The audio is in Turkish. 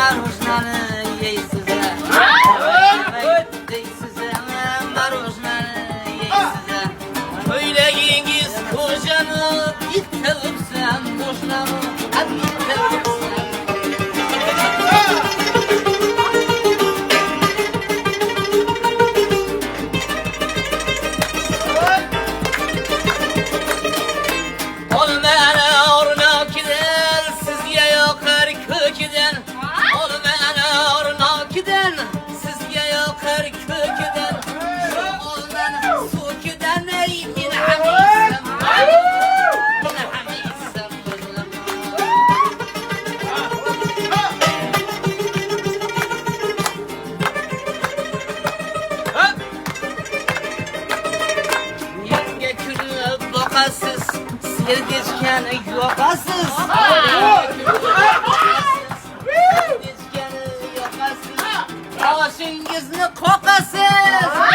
marujnani yeysiz. Deysiz, marujnani yeysiz. Söylegingiz kocanı ittiripsen boşnamı, hadi ittiripsen. Sevdiçken yokasız. Sevdiçken yokasız. Başıngizni kokasız.